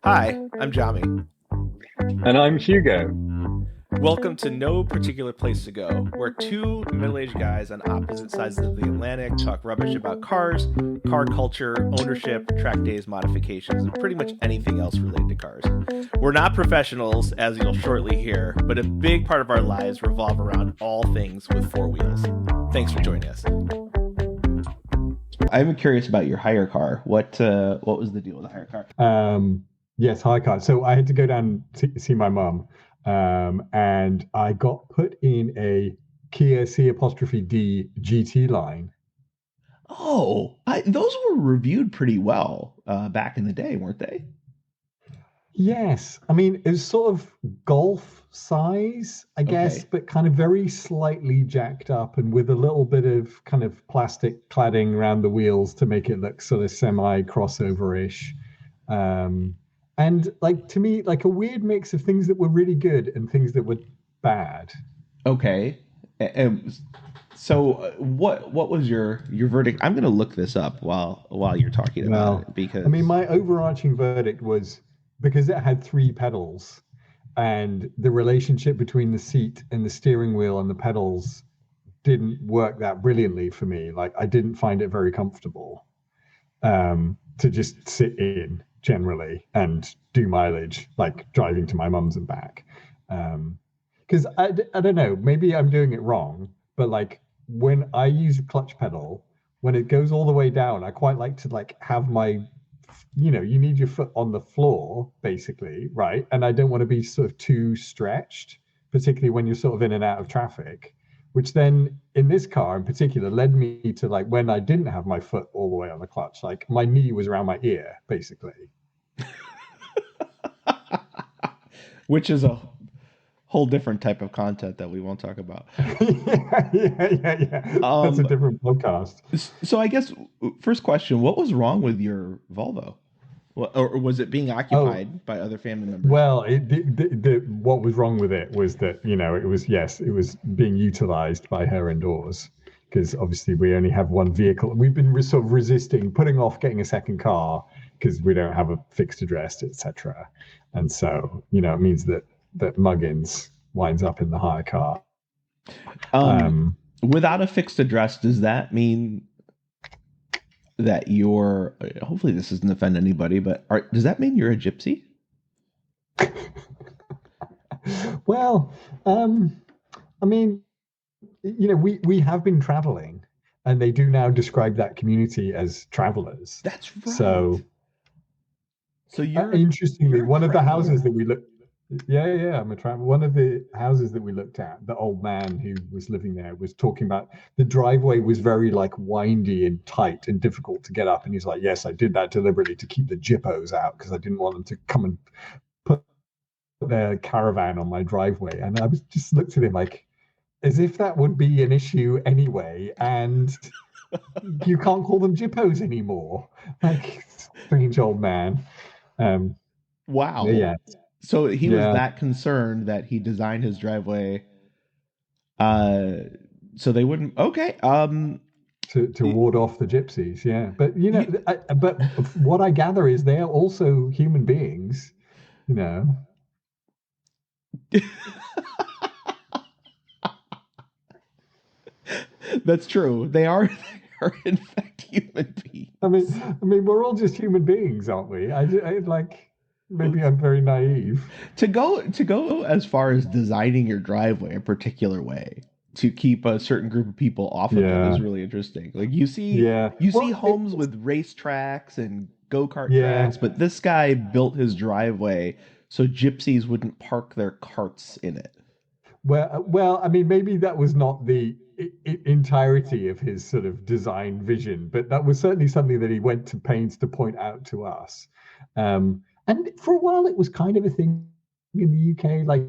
Hi, I'm Jami. And I'm Hugo. Welcome to No Particular Place to Go, where two middle-aged guys on opposite sides of the Atlantic talk rubbish about cars, car culture, ownership, track days, modifications, and pretty much anything else related to cars. We're not professionals, as you'll shortly hear, but a big part of our lives revolve around all things with four wheels. Thanks for joining us. I'm curious about your hire car. What was the deal with the hire car? Yes, hi, Kai. So I had to go down to see my mum, and I got put in a Kia C''D GT line. Oh, those were reviewed pretty well back in the day, weren't they? Yes, I mean it was sort of golf size, I guess, Okay. but kind of very slightly jacked up and with a little bit of kind of plastic cladding around the wheels to make it look sort of semi crossover-ish. Um, and like to me, like a weird mix of things that were really good and things that were bad. Okay. And so what was your verdict? I'm going to look this up while you're talking about Well, it I mean, because my overarching verdict was because it had three pedals and the relationship between the seat and the steering wheel and the pedals didn't work that brilliantly for me. Like I didn't find it very comfortable to just sit in generally and do mileage, like driving to my mum's and back. Because I don't know, maybe I'm doing it wrong, but like when I use a clutch pedal, when it goes all the way down, I quite like to like have my, you need your foot on the floor basically, right? And I don't want to be sort of too stretched, particularly when you're sort of in and out of traffic, which then in this car in particular led me to like when I didn't have my foot all the way on the clutch, like my knee was around my ear basically. which is a whole different type of content that we won't talk about. Yeah. That's a Um, different podcast. so I guess first question, what was wrong with your Volvo? Or was it being Oh, occupied by other family members? well, what was wrong with it was that, it was, yes, it was being utilized by her indoors because obviously we only have one vehicle. We've been sort of resisting putting off getting a second car because we don't have a fixed address, etc. And so, it means that Muggins winds up in the hire car. Um, Um, Without a fixed address, does that mean that you're hopefully this doesn't offend anybody, but does that mean you're a gypsy? well, I mean, we have been traveling, and they do now describe that community as travelers. That's right. So, So interestingly, you're a one of the houses traveler. that we looked, yeah, I'm a traveler. One of the houses that we looked at, the old man who was living there was talking about the driveway was very like windy and tight and difficult to get up, and he's like, "Yes, I did that deliberately to keep the jippos out because I didn't want them to come and put their caravan on my driveway." And I was just looked at him like, as if that would be an issue anyway, and you can't call them jippos anymore. Like strange old man. Um, Wow. yeah, So he was yeah, that concerned that he designed his driveway uh so they wouldn't okay. to It- ward off the gypsies. Yeah, but you, but what I gather is they are also human beings. You know. that's true. They are in fact human I mean, beings. we're all just human beings, aren't we? I like maybe I'm very naive. To go as far as designing your driveway a particular way to keep a certain group of people off of it Yeah, is really interesting. Like you see yeah. you see Well, homes with race tracks and go-kart yeah. tracks, but this guy built his driveway so gypsies wouldn't park their carts in it. Well, I mean, maybe that was not the entirety of his sort of design vision, but that was certainly something that he went to pains to point out to us. And for a while, it was kind of a thing in the UK, like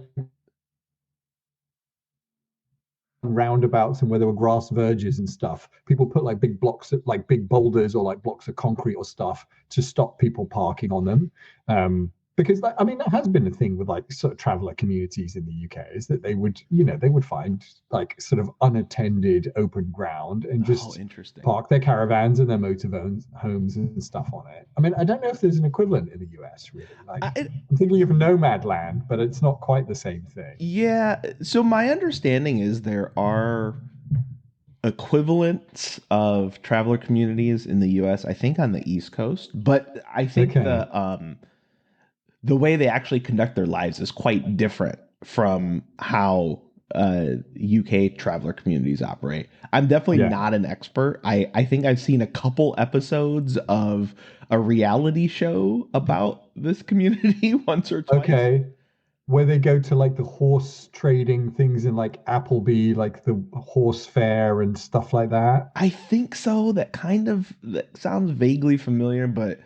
roundabouts and where there were grass verges and stuff. People put like big blocks, like big boulders or like blocks of concrete or stuff to stop people parking on them. because like, I mean that has been a thing with like sort of traveler communities in the UK is that they would find like sort of unattended open ground and Oh, just interesting. park their caravans and their homes and stuff on it. I mean, I don't know if there's an equivalent in the US really. Like I, I'm thinking of nomad land, but it's not quite the same thing. yeah. So my understanding is there are equivalents of traveler communities in the US, I think on the East Coast, but I think Okay. the way they actually conduct their lives is quite different from how UK traveler communities operate. I'm definitely Yeah. not an expert. I think I've seen a couple episodes of a reality show about this community once or twice. Okay. Where they go to like the horse trading things in like Appleby, like the horse fair and stuff like that. I think so. That sounds vaguely familiar, but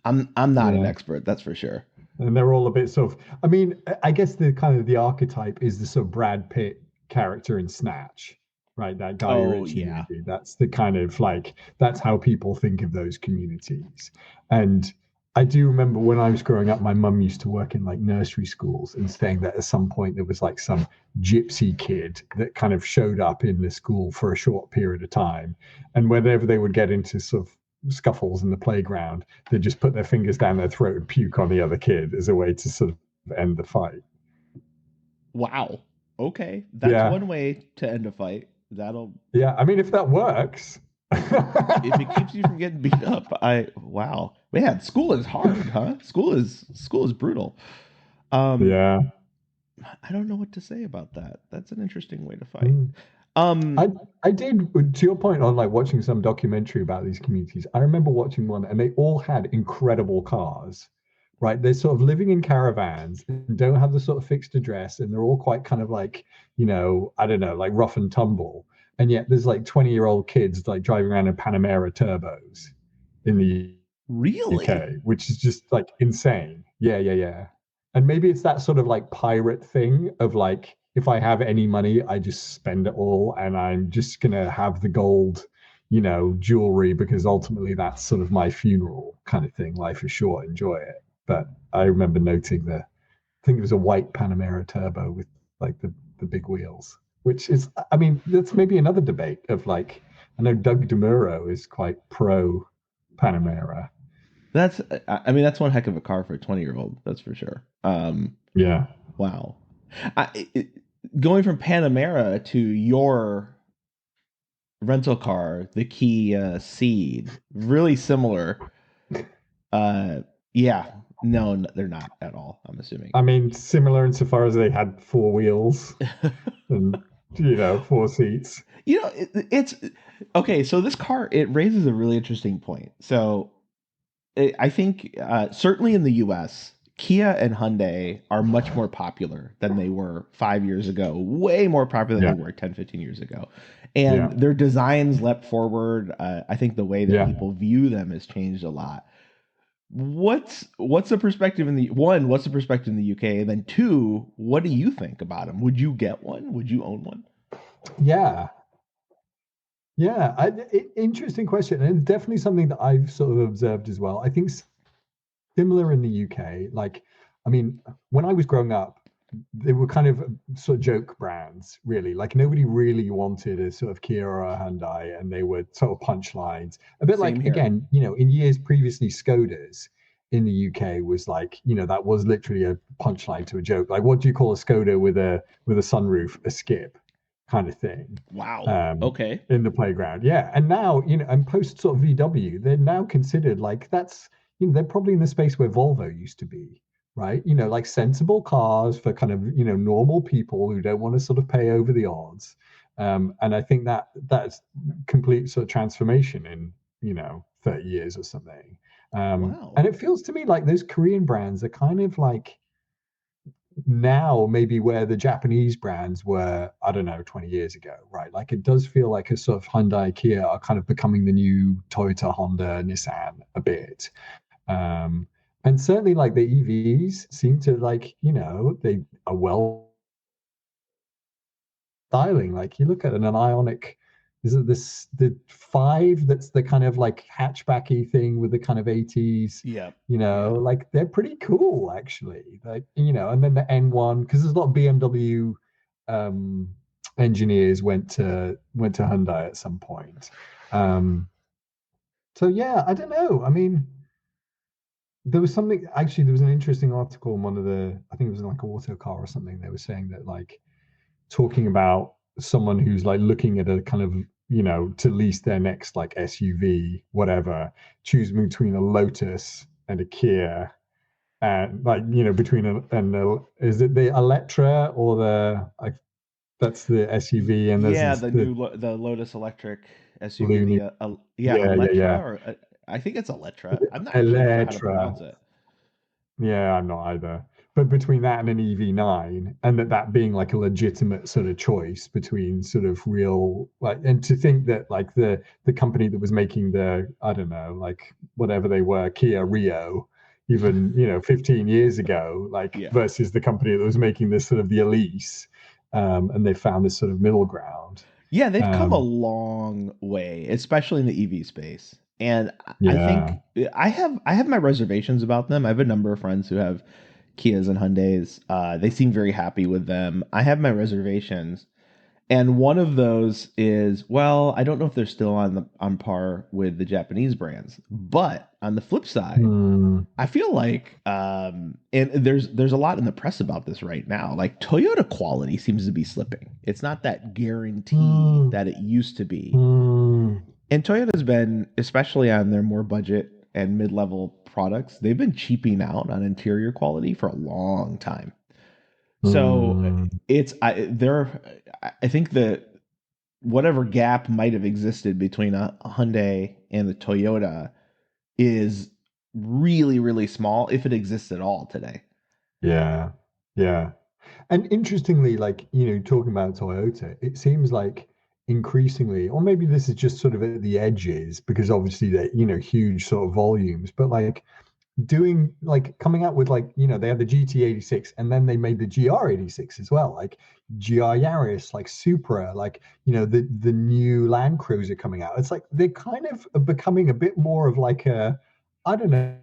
I'm not an Yeah. expert, that's for sure. And they're all a bit sort of, I mean, I guess the kind of the archetype is the sort of Brad Pitt character in Snatch, right? That Guy Oh Ritchie yeah. movie. That's the kind of like, that's how people think of those communities. And I do remember when I was growing up, my mum used to work in like nursery schools and saying that at some point there was like some gypsy kid that kind of showed up in the school for a short period of time. And whenever they would get into sort of scuffles in the playground, they just put their fingers down their throat and puke on the other kid as a way to sort of end the fight. Wow. Okay. That's Yeah, one way to end a fight. That'll yeah. I mean, if that works. if it keeps you from getting beat up. I wow. Man, school is hard, huh? School is brutal. Um Yeah. I don't know what to say about that. That's an interesting way to fight. Mm. Um I I did to your point on like watching some documentary about these communities. I remember watching one and they all had incredible cars, right? They're sort of living in caravans and don't have the sort of fixed address, and they're all quite kind of like, I don't know, like rough and tumble. And yet there's like 20-year-old kids like driving around in Panamera turbos in the really? UK, which is just like insane. Yeah, yeah, yeah. And maybe it's that sort of like pirate thing of like, if I have any money, I just spend it all and I'm just gonna have the gold, jewelry because ultimately that's sort of my funeral kind of thing. Life is short, enjoy it. But I remember noting I think it was a white Panamera Turbo with like the big wheels, which is, I mean, that's maybe another debate of like, I know Doug DeMuro is quite pro Panamera. That's I mean that's one heck of a car for a 20-year-old, that's for sure. Yeah. Wow. Going from Panamera to your rental car, the Kia Ceed, really similar. Yeah, no, they're not at all, I'm assuming. I mean, similar insofar as they had four wheels and, four seats. It's okay. So this car, it raises a really interesting point. So I think certainly in the U.S., Kia and Hyundai are much more popular than they were 5 years ago. Way more popular than Yeah. they were 10, 15 years ago. Yeah. And their designs leapt forward. I think the way that Yeah. people view them has changed a lot. What's the perspective in the one? What's the perspective in the UK? And then two, what do you think about them? Would you get one? Would you own one? Yeah. Yeah. Interesting question. And it's definitely something that I've sort of observed as well. I think similar in the UK. Like, I mean, when I was growing up, they were kind of sort of joke brands, really. Like nobody really wanted a sort of Kia or a Hyundai, and they were sort of punchlines. A bit Same like here. again, in years previously, Skodas in the UK was like, that was literally a punchline to a joke. Like, what do you call a Skoda with a sunroof? A skip, kind of thing. Wow. Um, Okay. in the playground, yeah. And now, and post sort of VW, they're now considered like that's, they're probably in the space where Volvo used to be, right? Like sensible cars for kind of, normal people who don't want to sort of pay over the odds. And I think that's complete sort of transformation in, 30 years or something. And Wow. it feels to me like those Korean brands are kind of like now maybe where the Japanese brands were, I don't know, 20 years ago, right? Like it does feel like a sort of Hyundai, Kia are kind of becoming the new Toyota, Honda, Nissan a bit. And certainly like the EVs seem to like, they are well styling. Like you look at an Ionic is it this the five that's the kind of like hatchbacky thing with the kind of 80s, Yeah. like they're pretty cool actually. Like, and then the N1, because there's a lot of BMW um engineers went to Hyundai at some point. Um so yeah, I don't know. I mean, there was something actually, there was an interesting article in one of the, I think it was in like Autocar or something. They were saying that like talking about someone who's like looking at a kind of, to lease their next like SUV, whatever, choosing between a Lotus and a Kia, and like, between is it the Electra or that's the SUV, and there's Yeah, this, the the Lotus electric SUV, Luni. yeah, Yeah, yeah, Electra, yeah. or I think it's Electra. I'm not actually sure how to Electra. pronounce it. Yeah, I'm not either. But between that and an EV9, and that being like a legitimate sort of choice between sort of real, like, and to think that like the company that was making the, I don't know, like whatever they were, Kia Rio, even 15 years ago, like Yeah. versus the company that was making this sort of the Elise, and they found this sort of middle ground. Yeah, they've come a Um, long way, especially in the EV space. And I yeah. think I have my reservations about them. I have a number of friends who have Kias and Hyundais. They seem very happy with them. I have my reservations. And one of those is, well, I don't know if they're still on par with the Japanese brands. But on the flip side, Hmm. I feel like, and there's a lot in the press about this right now. Like Toyota quality seems to be slipping. It's not that guarantee Hmm. that it used to be. Hmm. And Toyota's been, especially on their more budget and mid-level products, they've been cheaping out on interior quality for a long time. So Hmm. I think that whatever gap might have existed between a Hyundai and the Toyota is really, really small, if it exists at all today. Yeah. Yeah. And interestingly, like, talking about Toyota, it seems like increasingly, or maybe this is just sort of at the edges, because obviously they're, huge sort of volumes, but like doing, like coming out with like, they had the GT86 and then they made the GR86 as well, like GR Yaris, like Supra, like, the new Land Cruiser coming out. It's like they're kind of becoming a bit more of like a, I don't know,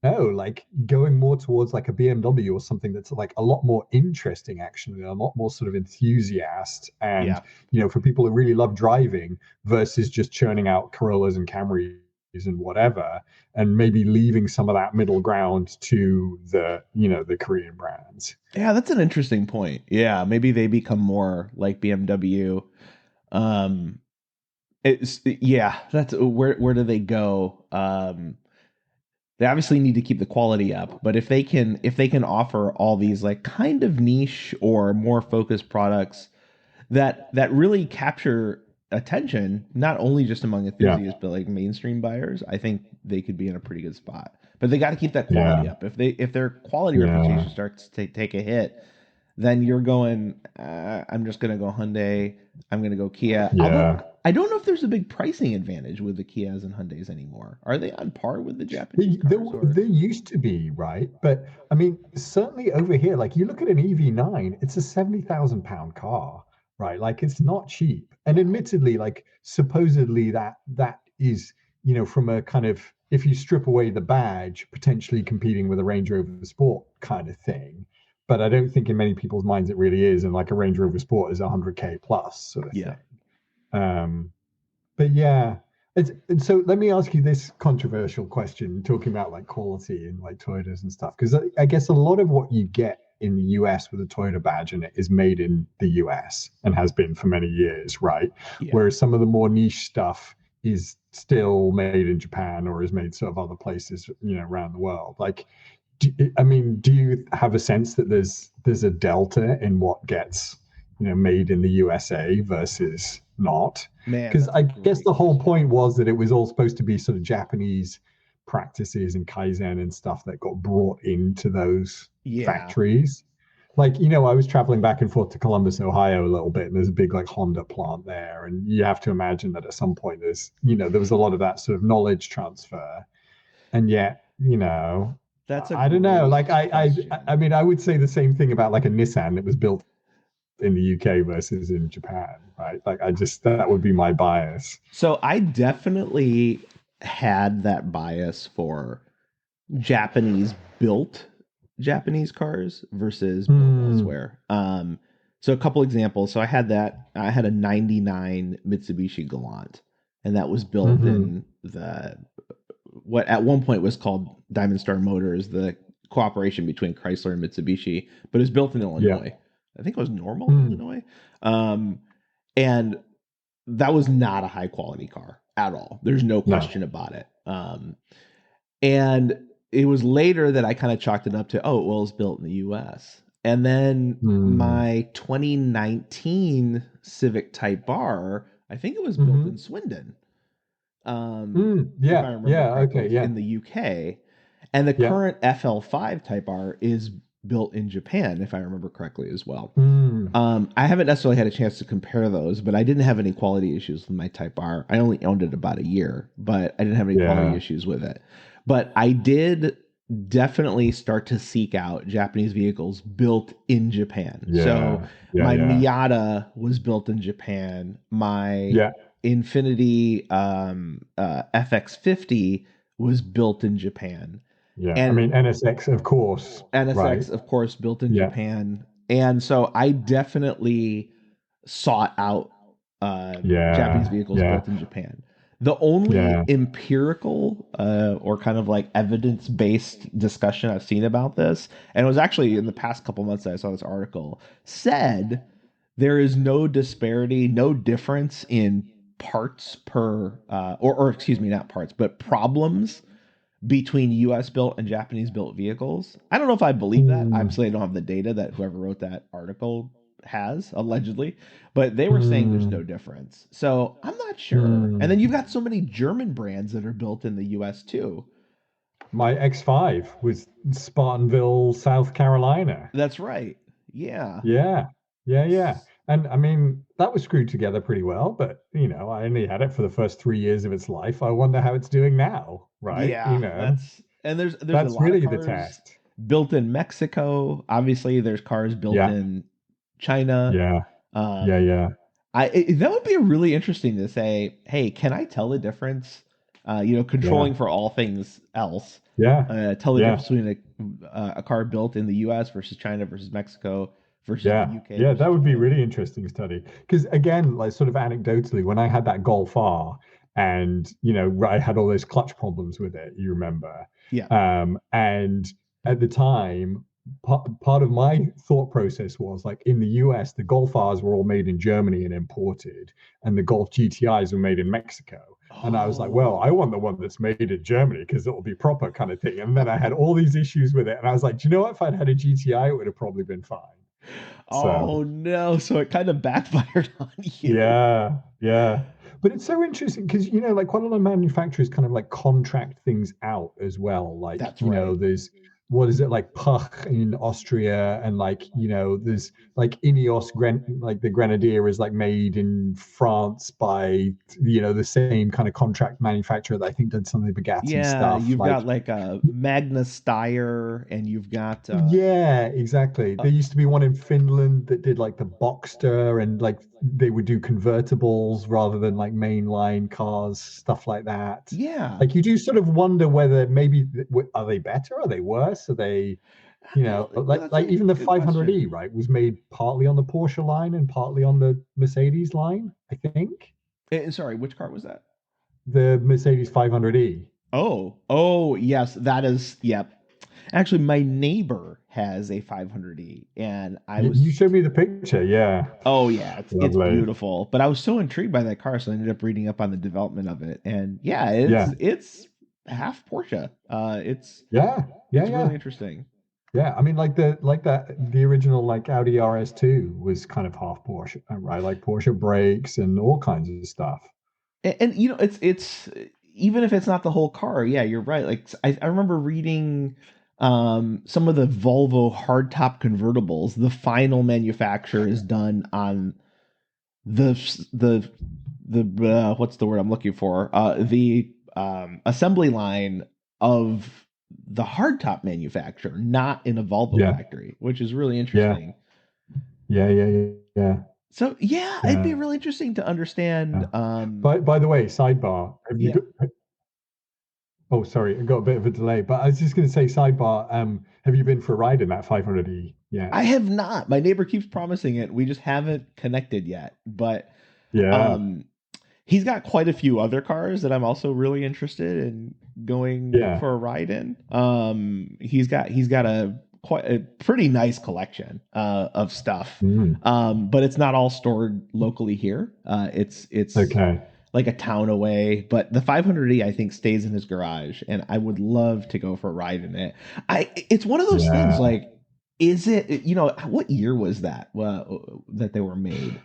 like going more towards like a BMW or something that's like a lot more interesting, actually, a lot more sort of enthusiast. And, Yeah. for people who really love driving versus just churning out Corollas and Camrys and whatever, and maybe leaving some of that middle ground to the Korean brands. Yeah, that's an interesting point. Yeah, maybe they become more like BMW. Um, yeah, that's where do they go? They obviously need to keep the quality up, but if they can offer all these like kind of niche or more focused products that really capture attention, not only just among Yeah, enthusiasts but like mainstream buyers, I think they could be in a pretty good spot. But they got to keep that yeah, quality up. If their quality yeah, reputation starts to take a hit, then you're going, I'm just going to go Hyundai. I'm going to go Kia. Although yeah. I don't know if there's a big pricing advantage with the Kias and Hyundais anymore. Are they on par with the Japanese There, cars, or? there used to be, right? But I mean, certainly over here, like you look at an EV9, it's a 70,000 pound car, right? Like it's not cheap. And Wow. admittedly, like supposedly that is, from a kind of, if you strip away the badge, potentially competing with a Range Rover Sport kind of thing. But I don't think in many people's minds it really is. And like a Range Rover Sport is 100K plus sort of Yeah. thing. Um, but yeah, and so let me ask you this controversial question, talking about like quality and like Toyotas and stuff, because I guess a lot of what you get in the US with a Toyota badge in it is made in the US and has been for many years, right? Yeah. Whereas some of the more niche stuff is still made in Japan or is made sort of other places, around the world. Like, I mean, do you have a sense that there's a delta in what gets made in the USA versus not? Man, Because that's a I guess great the whole question. point was that it was all supposed to be sort of Japanese practices and Kaizen and stuff that got brought into those Yeah. factories. Like, I was traveling back and forth to Columbus, Ohio a little bit, and there's a big like Honda plant there. And you have to imagine that at some point there was a lot of that sort of knowledge transfer. And yet, That's a I don't know. great Like I question. mean, I would say the same thing about like a Nissan that was built in the UK versus in Japan, right? Like I just that would be my bias. So I definitely had that bias for Japanese built Japanese cars versus built Hmm. elsewhere. So a couple examples. So I had a 99 Mitsubishi Galant, and that was built Hmm. in the what at one point was called Diamond Star Motors, the cooperation between Chrysler and Mitsubishi, but it was built in Yeah. Illinois. I think it was Normal, Hmm. Illinois. Um, and that was not a high quality car at all. There's no No. question about it. And it was later that I kind of chalked it up to, oh, well, it's built in the US. And then Hmm. my 2019 Civic Type R, I think it was built in Hmm. Swindon, if I Yeah. remember Yeah. correctly, Okay. Yeah. in the UK. And the Yeah. current FL5 Type R is built in Japan, if I remember correctly as well. Hmm. I haven't necessarily had a chance to compare those, but I didn't have any quality issues with my Type R. I only owned it about a year, but I didn't have any quality Yeah. issues with it. But I did definitely start to seek out Japanese vehicles built in Japan. So Yeah. Yeah. my Yeah. Miata was built in Japan. My Yeah. Infinity FX50 was built in Japan. Yeah. I And mean, NSX, of course, right? NSX, of course, built in Yeah. Japan. And so I definitely sought out Japanese Yeah. vehicles Yeah. built in Japan. The only Yeah. empirical or kind of like evidence based discussion I've seen about this, and it was actually in the past couple months that I saw this article, said there is no disparity, no difference in parts per, or excuse me, not parts, but problems between US built and Japanese built vehicles. I don't know if I believe that. Hmm. Obviously, I don't have the data that whoever wrote that article has, allegedly, but they were saying there's Hmm. no difference. So I'm not sure. And Hmm. then you've got so many German brands that are built in the US too. My X5 was Spartanville, South Carolina. That's right. Yeah. Yeah. Yeah. Yeah. And I mean, that was screwed together pretty well, but I only had it for the first 3 years of its life. I wonder how it's doing now, right? Yeah, that's and there's a That's lot of really the cars test. built in Mexico. Obviously, there's cars built Yeah. in China. Yeah. Yeah. Um, Yeah. that would be really interesting to say, hey, can I tell the difference? Yeah. Controlling for all things else, Yeah. tell the Yeah. difference between a car built in the U.S. versus China versus Mexico versus the Yeah, U.K. yeah, that versus would be Japan. really interesting study. Because again, like sort of anecdotally, when I had that Golf R, and I had all those clutch problems with it, you remember, Yeah. and at the time, part of my thought process was like in the US, the Golf Rs were all made in Germany and imported, and the Golf GTIs were made in Mexico. And I was like, well, I Oh. want the one that's made in Germany because it'll be proper kind of thing. And then I had all these issues with it. And I was like, do you know what? If I'd had a GTI, it would have probably been fine. So Oh no! So it kind of backfired on you. yeah, yeah. But it's so interesting because like quite a lot of manufacturers kind of like contract things out as well. Like, That's right. there's what is it like Puch in Austria, and like, there's like Ineos like the Grenadier is like made in France by the same kind of contract manufacturer that I think did some of the Bugatti Yeah, stuff. you've Like got like a Magna Steyr, and you've got yeah, exactly. uh, There used to be one in Finland that did like the Boxster, and like they would do convertibles rather than like mainline cars, stuff like that. yeah. Like you do sort of wonder whether maybe are they better? Are they worse? Are they, Well, like that's a even the good 500e, question. right, was made partly on the Porsche line and partly on the Mercedes line, I think. Sorry, which car was that? The Mercedes 500e. Oh, yes, that is. Yep. Actually, my neighbor has a 500e, and I You was. showed me the picture. Yeah. Oh yeah, it's Lovely. beautiful. But I was so intrigued by that car, so I ended up reading up on the development of it, and yeah, Yeah. it's half Porsche. Yeah. Yeah. It's Yeah. really interesting. Yeah, I mean, the original like Audi RS2 was kind of half Porsche, right? Like Porsche brakes and all kinds of stuff. And it's even if it's not the whole car, yeah, you're right. Like I remember reading some of the Volvo hardtop convertibles. The final manufacture is done on the the what's the word I'm looking for? The assembly line of the hardtop manufacturer, not in a Volvo Yeah, factory, which is really yeah, interesting. yeah, yeah, yeah. yeah, So yeah, it'd be yeah. really interesting to understand. By the way, sidebar. Have you Yeah, got? Oh, sorry, I got a bit of a delay, but I was just going to say sidebar. Have you been for a ride in that 500e I yet? have not. My neighbor keeps promising it. We just haven't connected yet. But Yeah, um, he's got quite a few other cars that I'm also really interested in going yeah. for a ride in. He's got a quite a pretty nice collection of stuff. Mm, But it's not all stored locally here. It's okay. like a town away. But the 500e I think stays in his garage, and I would love to go for a ride in it. It's one of those things Yeah. like. Is it, what year was that that they were made?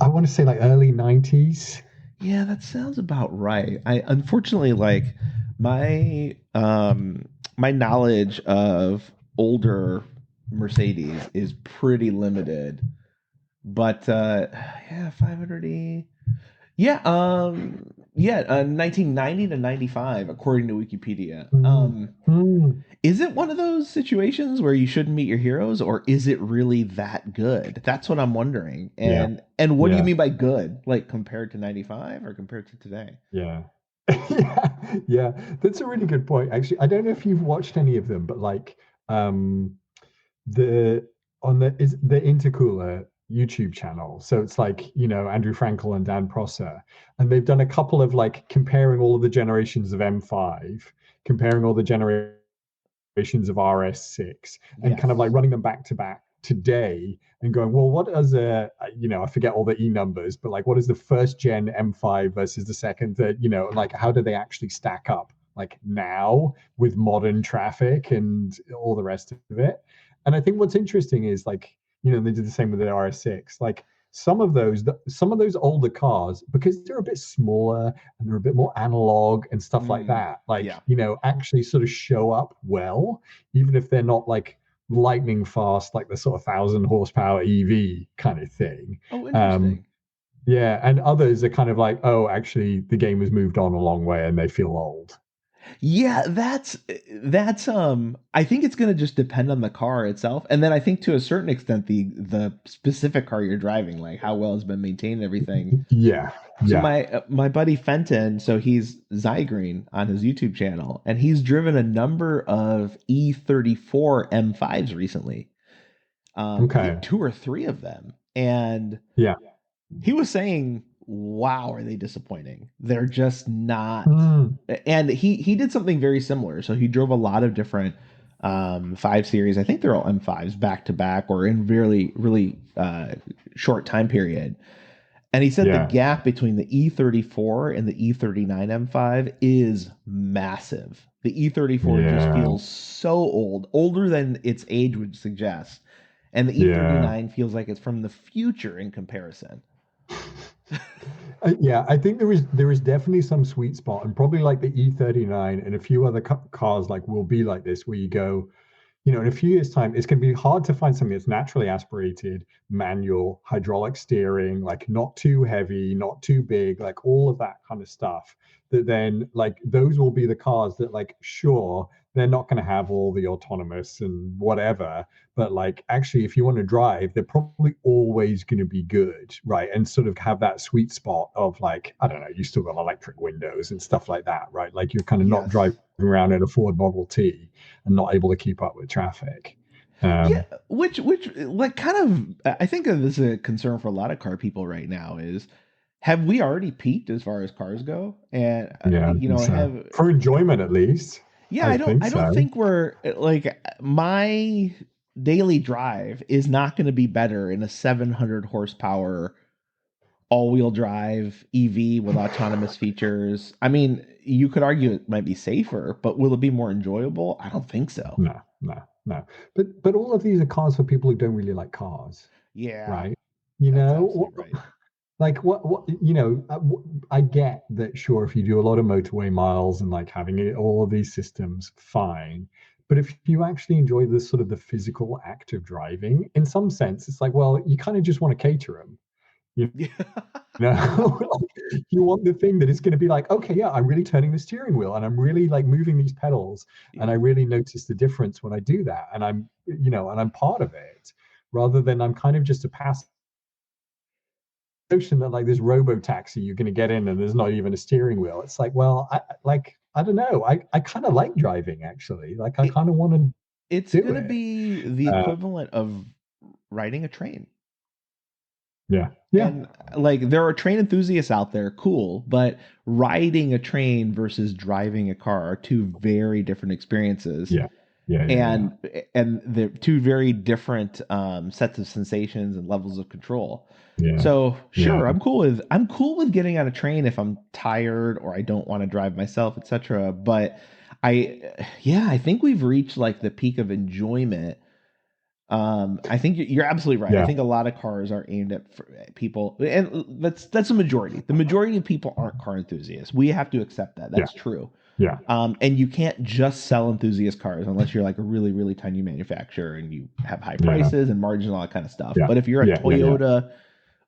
I want to say like early 90s. Yeah, that sounds about right. I unfortunately like my knowledge of older Mercedes is pretty limited. But yeah, 500e. Yeah, 1990 to 95 according to Wikipedia. Mm, mm, Is it one of those situations where you shouldn't meet your heroes, or is it really that good? That's what I'm wondering. yeah, And what do you yeah, mean by good? Like compared to 95 or compared to today? yeah. Yeah, yeah. That's a really good point. Actually, I don't know if you've watched any of them, but like um the on the is the Intercooler YouTube channel. So it's like, Andrew Frankel and Dan Prosser. And they've done a couple of like comparing all of the generations of M5, comparing all the generations of RS6, and kind of like Yes. running them back to back today and going, well, what is I forget all the E numbers, but like what is the first gen M5 versus the second, third, like how do they actually stack up like now with modern traffic and all the rest of it? And I think what's interesting is like, they did the same with the RS6. Like some of those older cars, because they're a bit smaller and they're a bit more analog and stuff like Mm, that, like, yeah. actually sort of show up well, even if they're not like lightning fast, like the sort of 1,000 horsepower EV kind of thing. Oh, Um, interesting. yeah, and others are kind of like, oh, actually, the game has moved on a long way and they feel old. Yeah, that's I think it's going to just depend on the car itself, and then I think to a certain extent the specific car you're driving, like how well it's been maintained and everything. Yeah, So yeah. my buddy Fenton, so he's Zygreen on his YouTube channel, and he's driven a number of E34 M5s recently. I think Okay. two or three of them, and Yeah. he was saying, "Wow, are they disappointing? They're just not." Mm, And he did something very similar. So he drove a lot of different 5 series. I think they're all M5s back to back or in really really short time period. And he said the yeah. gap between the E34 and the E39 M5 is massive. The E34 just Yeah. feels so old, older than its age would suggest. And the Yeah. E39 feels like it's from the future in comparison. Yeah, I think there is definitely some sweet spot, and probably like the E39 and a few other cars like will be like this, where you go, in a few years' time, it's going to be hard to find something that's naturally aspirated, manual, hydraulic steering, like not too heavy, not too big, like all of that kind of stuff. That then, like, those will be the cars that, like, sure, they're not going to have all the autonomous and whatever, but like, actually, if you want to drive, they're probably always going to be good, right? And sort of have that sweet spot of like, I don't know, you still got electric windows and stuff like that, right? Like, you're kind of not Yes. driving around in a Ford Model T and not able to keep up with traffic. Yeah, Um, which like kind of I think this is a concern for a lot of car people right now is have we already peaked as far as cars go? And yeah, I think so. have For enjoyment, at least, yeah, I think I don't so. think we're like my daily drive is not going to be better in a 700 horsepower all-wheel drive EV with autonomous features. I mean, you could argue it might be safer, but will it be more enjoyable? I don't think so. No, no, no. But all of these are cars for people who don't really like cars, Yeah, right? that's absolutely right. Like I get that. Sure, if you do a lot of motorway miles and like having all of these systems, fine. But if you actually enjoy this sort of the physical act of driving, in some sense, it's like, well, you kind of just want to cater them. You Yeah. know, you want the thing that is going to be like, okay, yeah, I'm really turning the steering wheel and I'm really like moving these pedals, and I Yeah. really notice the difference when I do that, and I'm part of it, rather than I'm kind of just a passive notion that like this robo taxi you're going to get in and there's not even a steering wheel. It's like, well, I don't know. I kind of like driving actually. Like I It, kind of want to it's do going to it. be the Uh, equivalent of riding a train. yeah. Yeah. And like there are train enthusiasts out there, cool, but riding a train versus driving a car are two very different experiences. Yeah. Yeah. Yeah. Yeah. And they're two very different sets of sensations and levels of control. Yeah. So Yeah. sure, I'm cool with getting on a train if I'm tired or I don't want to drive myself, etc. But I yeah, I think we've reached like the peak of enjoyment. I think you're absolutely right. I Yeah. think a lot of cars are aimed at people, and that's the majority. The majority of people aren't car enthusiasts. We have to accept that. Yeah. That's true. Yeah. And you can't just sell enthusiast cars unless you're like a really, really tiny manufacturer and you have high Yeah. prices and margins and all that kind of stuff. Yeah. But if you're a Yeah. Yeah. Yeah. Toyota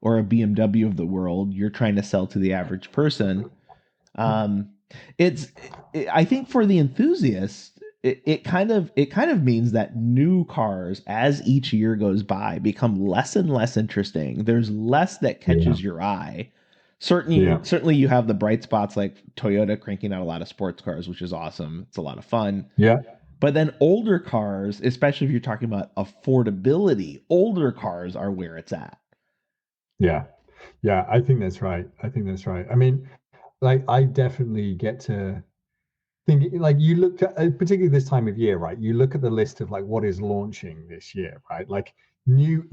or a BMW of the world, you're trying to sell to the average person. Um, it's, I think for the enthusiasts, it kind of means that new cars, as each year goes by, become less and less interesting. There's less that Yeah. catches your eye. Yeah. Certainly you have the bright spots like Toyota cranking out a lot of sports cars, which is awesome. It's a lot of fun. Yeah. But then older cars, especially if you're talking about affordability, older cars are where it's at. Yeah. Yeah. I think that's right. I think that's right. I mean, like I definitely get to think like you look at particularly this time of year, right? You look at the list of like what is launching this year, right? Like new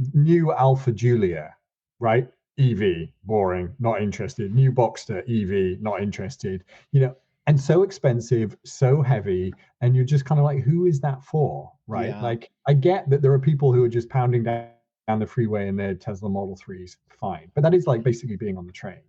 Alpha Julia, right? EV, boring, not interested. New Boxster, EV, not interested. You know, and so expensive, so heavy, and you're just kind of like, who is that for, right? Yeah. Like, I get that there are people who are just pounding down the freeway in their Tesla Model 3s, fine, but that is like basically being on the train,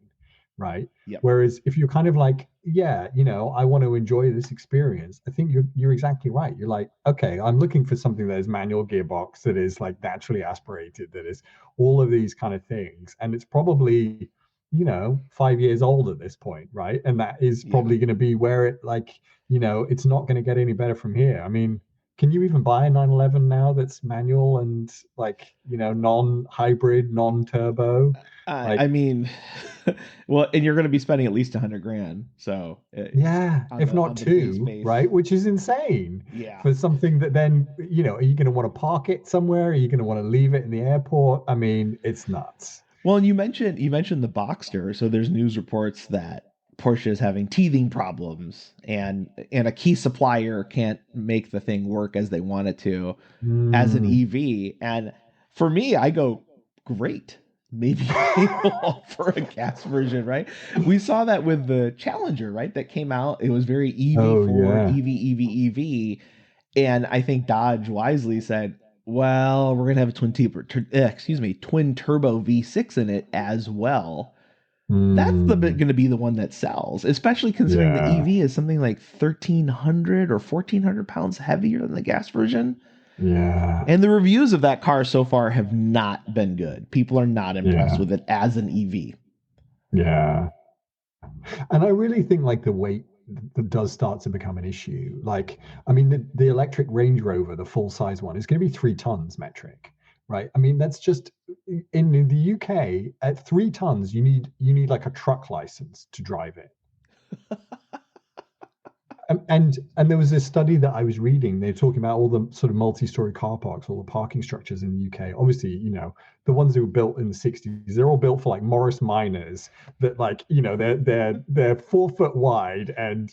right? Yep. Whereas if you're kind of like, yeah, I want to enjoy this experience, I think you're exactly right. You're like, okay, I'm looking for something that is manual gearbox, that is like naturally aspirated, that is all of these kind of things. And it's probably, 5 years old at this point, right? And that is Yeah. probably going to be where it like, it's not going to get any better from here. I mean, can you even buy a 911 now that's manual and like, non-hybrid, non-turbo? I Like, mean, well, and you're going to be spending at least 100 grand. So yeah, on if not the base two, base, right? Which is insane yeah. for something that then, are you going to want to park it somewhere? Are you going to want to leave it in the airport? I mean, it's nuts. Well, and you mentioned the Boxster, so there's news reports that Porsche is having teething problems, and a key supplier can't make the thing work as they want it to as an Mm, EV. And for me, I go, great. Maybe they will offer a gas version, right? We saw that with the Challenger, right? That came out. It was very EV oh forward, yeah. EV. And I think Dodge wisely said, well, we're gonna have a twin turbo V6 in it as well. That's Mm, going to be the one that sells, especially considering the yeah. EV is something like 1,300 or 1,400 pounds heavier than the gas version. Yeah. And the reviews of that car so far have not been good. People are not impressed Yeah. with it as an EV. Yeah. And I really think like the weight that does start to become an issue. Like, I mean, the electric Range Rover, the full size one, is going to be 3 tons metric, right? I mean, that's just in the UK at 3 tons, you need like a truck license to drive it. And there was this study that I was reading. They're talking about all the sort of multi-story car parks, all the parking structures in the UK. Obviously, the ones that were built in the 60s, they're all built for like Morris Miners that like, they're 4 foot wide and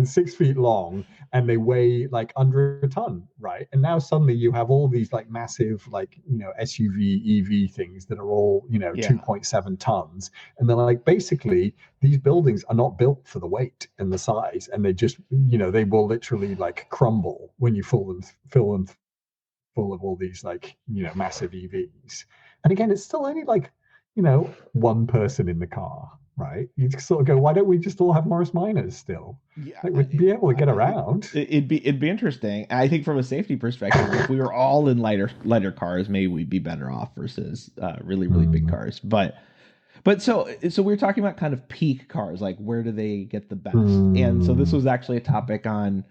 6 feet long, and they weigh like under a ton, right? And now suddenly you have all these like massive like, SUV EV things that are all, Yeah. 2.7 tons. And they're like basically these buildings are not built for the weight and the size, and they just, they will literally like crumble when you fill them full of all these like, massive EVs. And again, it's still only like, one person in the car, right? You just sort of go, why don't we just all have Morris Miners still? Yeah, Like we'd be able to get around. it'd be interesting. I think from a safety perspective, if we were all in lighter cars, maybe we'd be better off versus really big Mm, cars. But so we were talking about kind of peak cars, like where do they get the best? And so this mm, was actually a topic on.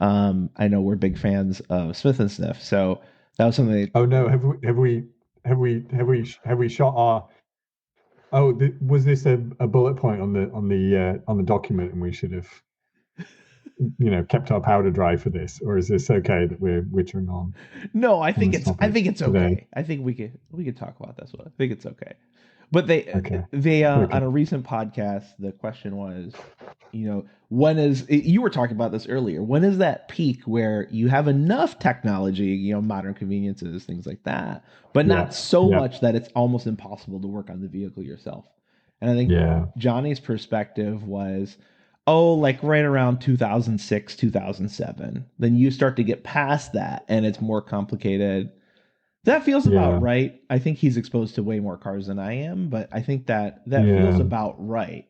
I know we're big fans of Smith and Sniff, so That was something. Oh no, have we shot our? Oh, was this a bullet point on the document, and we should have kept our powder dry for this, or is this okay that we're wittering No, on this I topic think it's today? okay. I think we could talk about this one. I think it's okay. But Okay, they okay, on a recent podcast, the question was, when is you were talking about this earlier? When is that peak where you have enough technology, modern conveniences, things like that, but not yeah, so yeah, much that it's almost impossible to work on the vehicle yourself? And I think yeah, Johnny's perspective was, oh, like right around 2006, 2007. Then you start to get past that and it's more complicated. That feels about yeah, right. I think he's exposed to way more cars than I am, but I think that feels yeah, about right.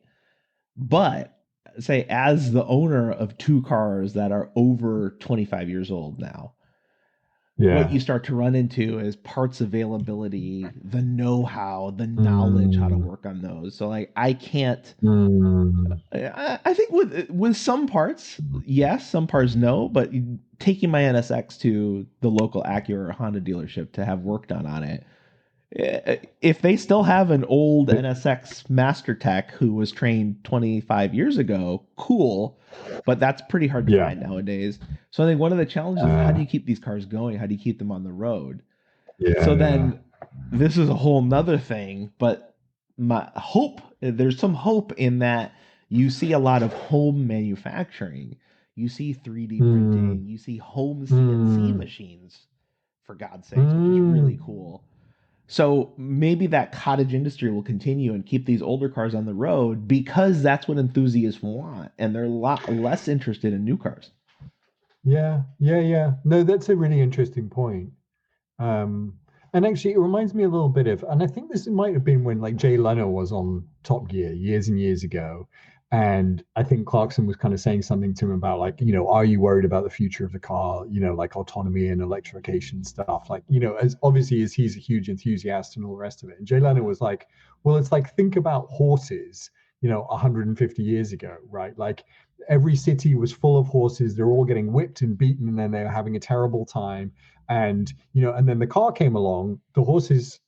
But say as the owner of two cars that are over 25 years old now, what yeah. you start to run into is parts availability, the know-how, the knowledge how to Mm, work on those. So like I can't mm, I think with some parts, yes, some parts no, but taking my NSX to the local Acura or Honda dealership to have work done on it, if they still have an old NSX master tech who was trained 25 years ago, cool, but that's pretty hard to yeah, find nowadays. So I think one of the challenges is how do uh, you keep these cars going? How do you keep them on the road? So yeah, then this is a whole nother thing, but my hope, there's some hope in that you see a lot of home manufacturing. You see 3D mm, printing, you see home CNC mm, machines, for God's sakes, which is really mm. cool. So maybe that cottage industry will continue and keep these older cars on the road because that's what enthusiasts want, and they're a lot less interested in new cars. Yeah, yeah, yeah. No, that's a really interesting point. Um, and actually, it reminds me a little bit of, and I think this might have been when like Jay Leno was on Top Gear years and years ago. And I think Clarkson was kind of saying something to him about like, are you worried about the future of the car, like autonomy and electrification stuff? Like, as obviously as he's a huge enthusiast and all the rest of it. And Jay Leno was like, well, it's like, think about horses, 150 years ago, right? Like every city was full of horses. They're all getting whipped and beaten, and then they're having a terrible time. And and then the car came along, the horses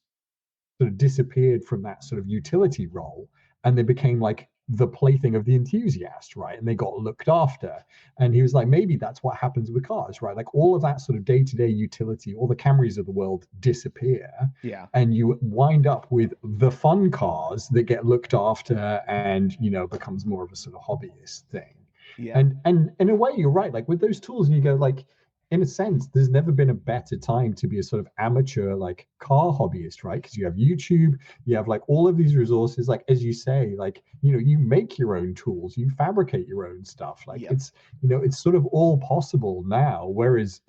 sort of disappeared from that sort of utility role, and they became like the plaything of the enthusiast, right? And they got looked after. And he was like, maybe that's what happens with cars, right? Like all of that sort of day-to-day utility, all the Camrys of the world disappear, Yeah. and you wind up with the fun cars that get looked after and becomes more of a sort of hobbyist thing. Yeah. And in a way, you're right. Like with those tools, and you go like, in a sense, there's never been a better time to be a sort of amateur like car hobbyist, right? Because you have YouTube, you have like all of these resources, like as you say, like you make your own tools, you fabricate your own stuff. Like Yep. it's sort of all possible now. Whereas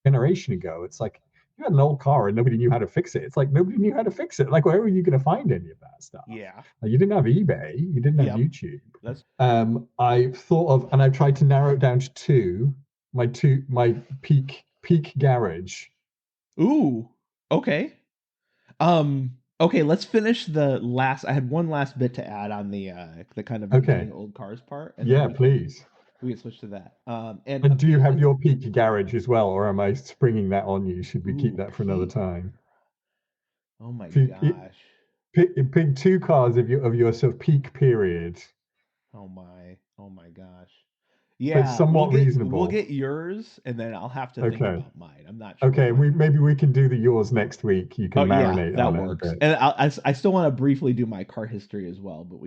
generation ago, it's like you had an old car and nobody knew how to fix it. It's like nobody knew how to fix it. Like where were you going to find any of that stuff? Yeah. Like, you didn't have eBay, you didn't have Yep. YouTube. That's I've thought of, and I've tried to narrow it down to two. My peak garage. ooh. Okay. Okay, let's finish the last I had one last bit to add on the kind of Okay, maintaining old cars part, and then yeah, please. we can switch to that. And And do you have apparently your peak garage as well, or am I springing that on you? Should we keep ooh, that for another peak. time? Oh my If you, gosh. pick two cars of your sort of peak period, Oh my. Oh my gosh. but Yeah, somewhat we'll reasonable. get yours and then I'll have to think Okay. about mine. I'm not sure Okay, what. we maybe we can do the yours next week. You Oh can yeah, marinate that on it a works. bit. And I still want to briefly do my car history as well, but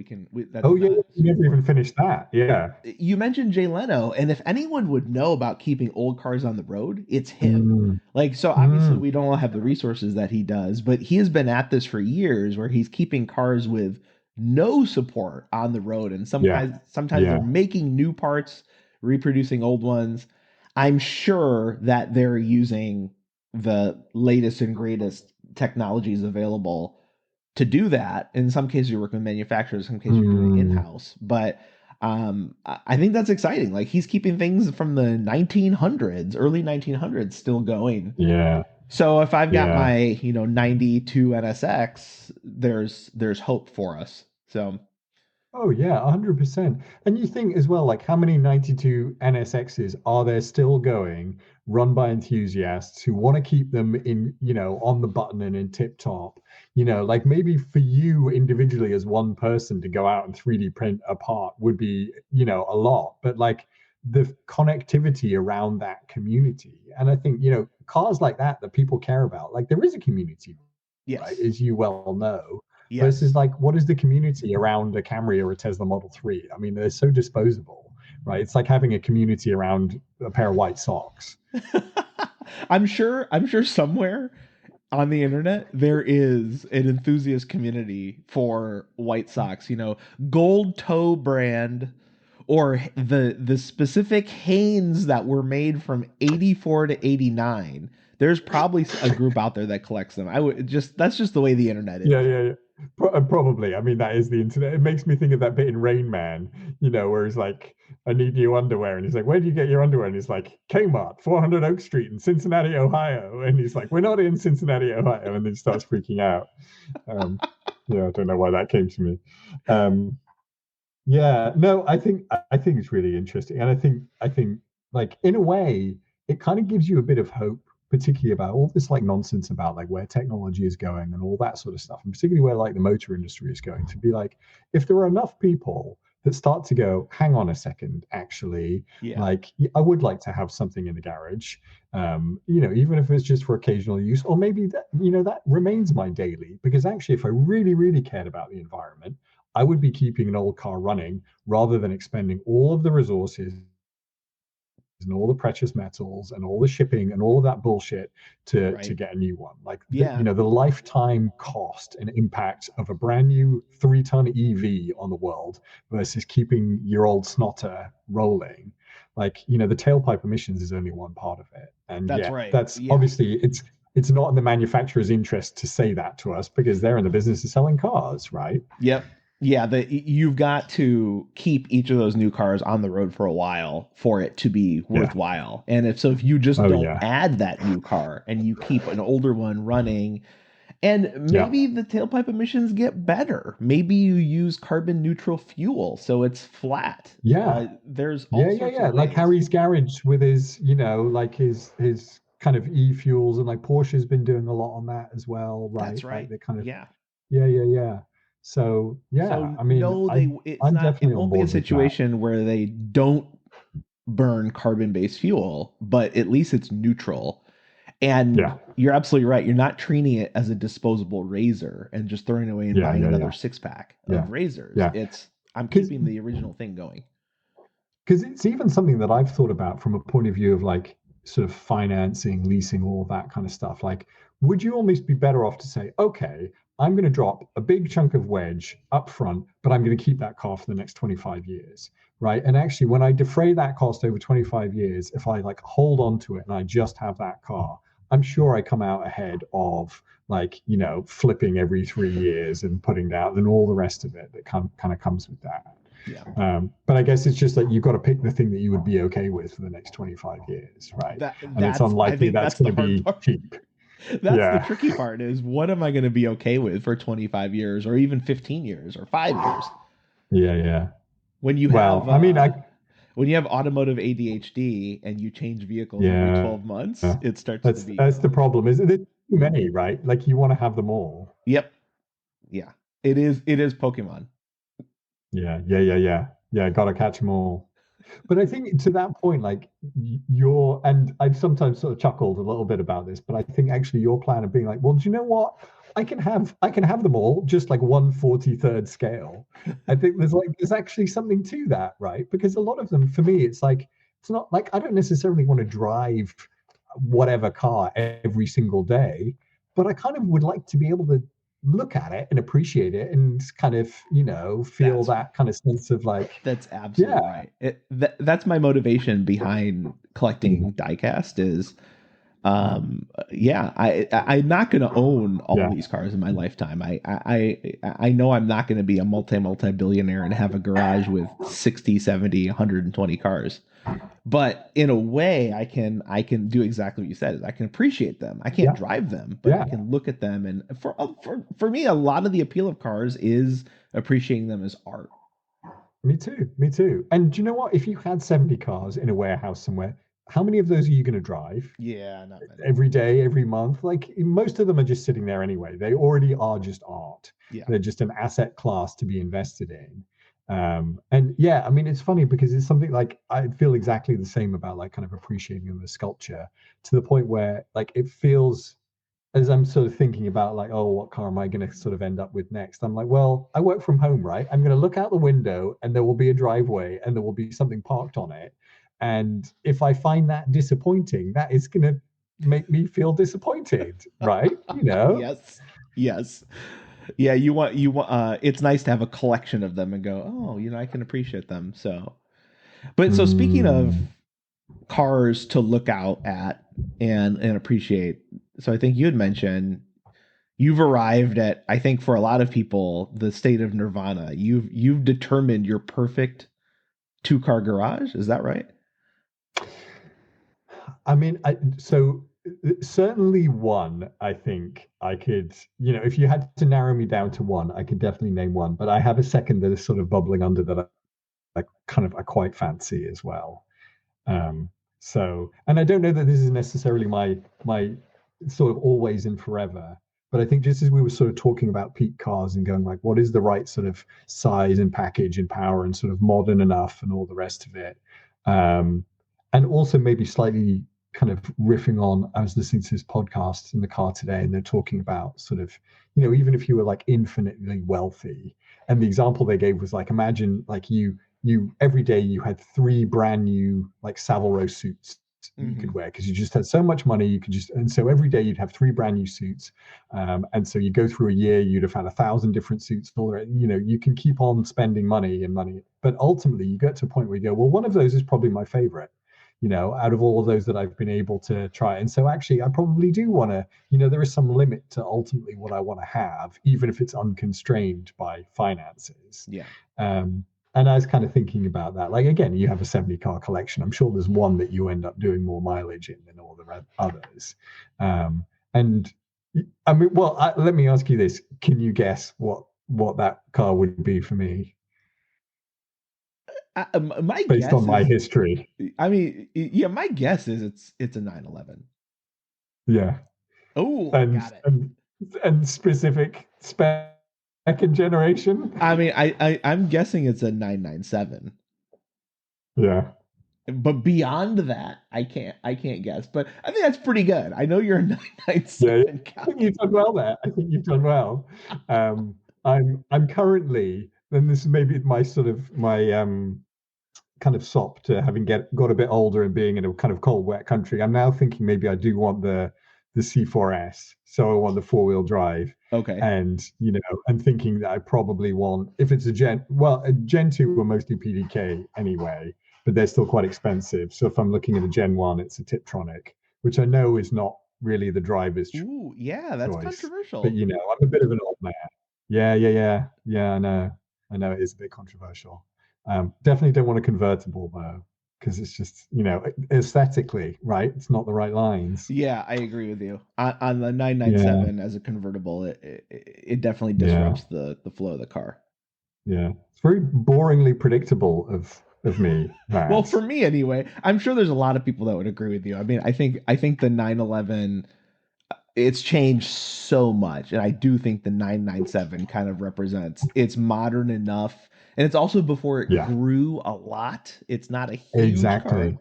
that's Oh yeah, not you super never even important. finished that. Yeah. You mentioned Jay Leno, and if anyone would know about keeping old cars on the road, it's him. Mm, Like, so obviously mm, we don't have the resources that he does, but he has been at this for years where he's keeping cars with no support on the road. And yeah. sometimes they're Yeah. making new parts, reproducing old ones. I'm sure that they're using the latest and greatest technologies available to do that. In some cases, you're working with manufacturers, in some cases, you're doing it in Mm, house. But I think that's exciting. Like he's keeping things from the 1900s, early 1900s, still going. yeah. So if I've got Yeah. my 92 NSX, there's hope for us. So Oh yeah, 100%. And you think as well, like how many 92 NSXs are there still going, run by enthusiasts who want to keep them in, on the button and in tip top? Like maybe for you individually as one person to go out and 3D print a part would be, a lot, but like the connectivity around that community. And I think, cars like that people care about, like there is a community, right? Yes. As you well know, versus Yes. like what is the community around a Camry or a Tesla Model 3? I mean, they're so disposable, right? It's like having a community around a pair of white socks. I'm sure somewhere on the internet there is an enthusiast community for white socks, gold toe brand, or the specific Hanes that were made from 84 to 89. There's probably a group out there that collects them. I would just That's just the way the internet Yeah, is. yeah, yeah. Probably. I mean, that is the internet. It makes me think of that bit in Rain Man, where he's like, I need new underwear. And he's like, where do you get your underwear? And he's like, Kmart, 400 Oak Street in Cincinnati, Ohio. And he's like, we're not in Cincinnati, Ohio. And then he starts freaking out. Um, yeah, I don't know why that came to me. Um, Yeah, no, I think it's really interesting, and I think like in a way it kind of gives you a bit of hope, particularly about all this like nonsense about like where technology is going and all that sort of stuff, and particularly where like the motor industry is going. To be like, if there are enough people that start to go, hang on a second, actually, Yeah. like I would like to have something in the garage, even if it's just for occasional use, or maybe that remains my daily, because actually, if I really, really cared about the environment. I would be keeping an old car running rather than expending all of the resources and all the precious metals and all the shipping and all of that bullshit to Right. get a new one. Like Yeah. the lifetime cost and impact of a brand new 3-ton EV on the world versus keeping your old snotter rolling. Like, the tailpipe emissions is only one part of it. And That's yet right. that's Yeah. obviously it's not in the manufacturer's interest to say that to us because they're in the business of selling cars, right? Yep. Yeah, you've got to keep each of those new cars on the road for a while for it to be Yeah. worthwhile. And if you just Oh don't yeah. add that new car and you keep an older one running, and Yeah. maybe the tailpipe emissions get better. Maybe you use carbon neutral fuel so it's flat. Yeah. There's all Yeah, yeah, sorts yeah. of Like ways. Harry's garage with his, like his kind of e-fuels, and like Porsche's been doing a lot on that as well, right? That's Like right. they kind of Yeah. yeah, yeah, yeah. So yeah, So I mean, no, it's I'm not. It definitely on won't be a board with that. situation where they don't burn carbon-based fuel, but at least it's neutral. And Yeah, you're absolutely right. You're not treating it as a disposable razor and just throwing it away and yeah, buying yeah, another yeah, six pack yeah, of razors. yeah. It's I'm Because keeping the original thing going. it's even something that I've thought about from a point of view of like sort of financing, leasing, all that kind of stuff. Like, would you almost be better off to say, okay, I'm going to drop a big chunk of wedge up front, but I'm going to keep that car for the next 25 years, right? And actually, when I defray that cost over 25 years, if I like hold on to it and I just have that car, I'm sure I come out ahead of like, flipping every 3 years and putting down and all the rest of it that kind of comes with that. Yeah. But I guess it's just that you've got to pick the thing that you would be okay with for the next 25 years, right? And it's I unlikely think that's that's going the to hard be part. cheap. That's the Yeah. tricky part is what am I going to be okay with for 25 years or even 15 years or 5 years Yeah, yeah. when you Well, have I mean, automotive ADHD and you change vehicles every yeah, 12 months, it starts to that's be. the problem. Is it too many, right? Like you want to have them all. Yep. Yeah. It is Pokemon. Yeah, yeah, yeah, yeah. Yeah, got to catch them all. But I think to that point, like your and I've sometimes sort of chuckled a little bit about this, but I think actually your plan of being like, well, do you know what? I can have them all just like 1/43rd scale. I think there's actually something to that, right? Because a lot of them, for me, it's like it's not like I don't necessarily want to drive whatever car every single day, but I kind of would like to be able to look at it and appreciate it and kind of, feel That's that kind of sense of like, that's absolutely yeah. right. That's my motivation behind collecting diecast is yeah, I'm not going to own all Yeah. these cars in my lifetime. I know I'm not going to be a multi billionaire and have a garage with 60, 70, 120 cars. But in a way, I can do exactly what you said. Is I can appreciate them. I can't Yeah. drive them, but I Yeah. can look at them. And for me, a lot of the appeal of cars is appreciating them as art. Me too. Me too. And do you know what? If you had 70 cars in a warehouse somewhere, how many of those are you going to drive Yeah, not many. every day, every month? Like most of them are just sitting there anyway. They already are just art. Yeah. They're just an asset class to be invested in. And yeah, I mean, it's funny because it's something like I feel exactly the same about like kind of appreciating the sculpture to the point where like it feels as I'm sort of thinking about like, oh, what car am I going to sort of end up with next? I'm like, well, I work from home, right? I'm going to look out the window and there will be a driveway and there will be something parked on it. And if I find that disappointing, that is going to make me feel disappointed, right? You know? Yes. Yes. Yeah, you want it's nice to have a collection of them and go, "Oh, I can appreciate them." So, but so speaking of Mm, cars to look out at and appreciate. So I think you had mentioned you've arrived at, I think for a lot of people, the state of nirvana. You've determined your perfect two-car garage. Is that right? I mean, so certainly one, I think I could, if you had to narrow me down to one, I could definitely name one, but I have a second that is sort of bubbling under that I quite fancy as well. Um, and I don't know that this is necessarily my sort of always and forever, but I think just as we were sort of talking about peak cars and going like, what is the right sort of size and package and power and sort of modern enough and all the rest of it, um, and also maybe slightly kind of riffing on. I was listening to this podcast in the car today, and they're talking about sort of, even if you were like infinitely wealthy, and the example they gave was like, imagine like you every day you had three brand new like Savile Row suits that you Mm-hmm. could wear because you just had so much money you could just and so every day you'd have three brand new suits, and so you go through a year you'd have had 1,000 different suits all right, you can keep on spending money, but ultimately you get to a point where you go, well, one of those is probably my favorite, out of all of those that I've been able to try. And so actually I probably do want to, there is some limit to ultimately what I want to have, even if it's unconstrained by finances. Yeah. um, and I was kind of thinking about that. Like, again, you have a 70 car collection. I'm sure there's one that you end up doing more mileage in than all the others. And I mean, well, let me ask you this. Can you guess what that car would be for me My based guess on my is, history? I mean, yeah, my guess is it's a 911. Yeah. Oh, I And got it. and and specific spec and generation. I mean, I'm guessing it's a 997. Yeah. But beyond that, I can't guess. But I think that's pretty good. I know you're a Yeah, yeah. 997 I guy. think you've done well there. I think you've done well. I'm currently, and this is maybe my sort of my kind of sop to having got a bit older and being in a kind of cold, wet country. I'm now thinking maybe I do want the C4S, so I want the four-wheel drive, Okay. and and thinking that I probably want, if it's a Gen 2 were mostly PDK anyway, but they're still quite expensive. So if I'm looking at a Gen 1, it's a Tiptronic, which I know is not really the driver's Ooh, yeah, that's choice, but controversial. I'm a bit of an old man. Yeah, yeah, yeah, yeah. I know it is a bit controversial. Definitely don't want a convertible though, because it's just aesthetically, right? It's not the right lines. Yeah, I agree with you. On the Yeah, 997 as a convertible, it definitely yeah, disrupts the flow of the car. yeah. It's very boringly predictable of me, Well, that. for me anyway, I'm sure there's a lot of people that would agree with you. I mean, I think the 911, it's changed so much, and I do think the 997 kind of represents, it's modern enough, and it's also before it Yeah, grew a lot. It's not a huge car. exactly.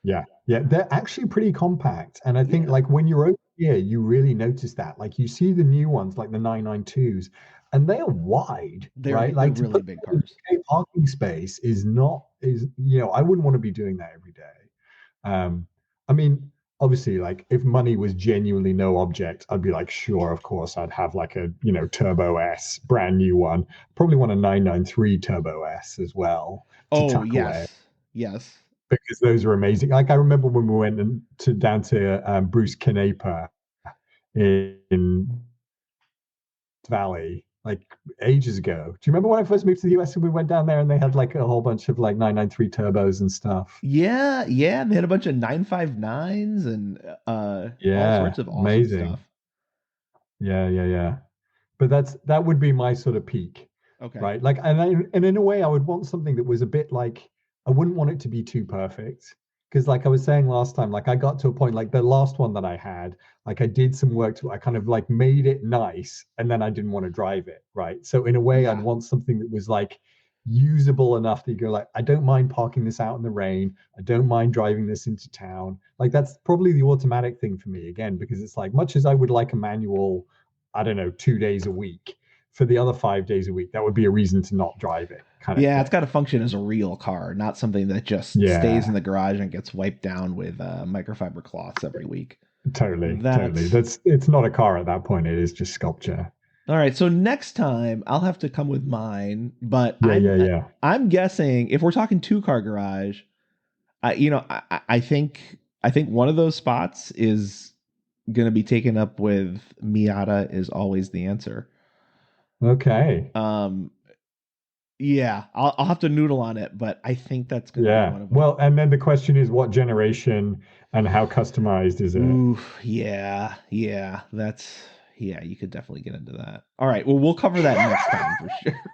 Yeah, yeah, they're actually pretty compact, and I think Yeah, like when you're over here, you really notice that. Like you see the new ones, like the 992s, and they are wide, right? they're Like to really put big that in cars. UK parking space is not is I wouldn't want to be doing that every day. Um, I mean, obviously, like if money was genuinely no object, I'd be like, sure, of course, I'd have like a Turbo S, brand new one. Probably want a 993 Turbo S as well to Oh, tuck away, yes. Yes. because those are amazing. Like I remember when we went down to Bruce Canepa in Valley like ages ago. Do you remember when I first moved to the US and we went down there and they had like a whole bunch of like 993 turbos and stuff? Yeah, yeah, and they had a bunch of 959s and all Yeah, sorts of awesome amazing. stuff. Yeah, yeah, yeah. But that would be my sort of peak. Okay. right? Like, and in a way, I would want something that was a bit like, I wouldn't want it to be too perfect. Because, like I was saying last time, like I got to a point, like the last one that I had, like I did some work to, I kind of like made it nice, and then I didn't want to drive it, right? So in a way, I'd Yeah. want something that was like usable enough that you go like, I don't mind parking this out in the rain. I don't mind driving this into town. Like that's probably the automatic thing for me again, because it's like much as I would like a manual, I don't know, 2 days a week, for the other 5 days a week, that would be a reason to not drive it, kind of Yeah, it's thing. got to function as a real car, not something that just stays in Yeah, the garage and gets wiped down with microfiber cloths every week. totally, totally. That's It's not a car at that point. It is just sculpture. all right. So next time I'll have to come with mine, but Yeah, yeah, yeah. I'm guessing if we're talking two car garage, I think one of those spots is going to be taken up with Miata is always the answer. Okay. Um, yeah, I'll have to noodle on it, but I think that's going to be Yeah. one of them. Well, and then the question is what generation and how customized is it? Ooh, yeah, yeah. You could definitely get into that. All right, well, we'll cover that next time for sure.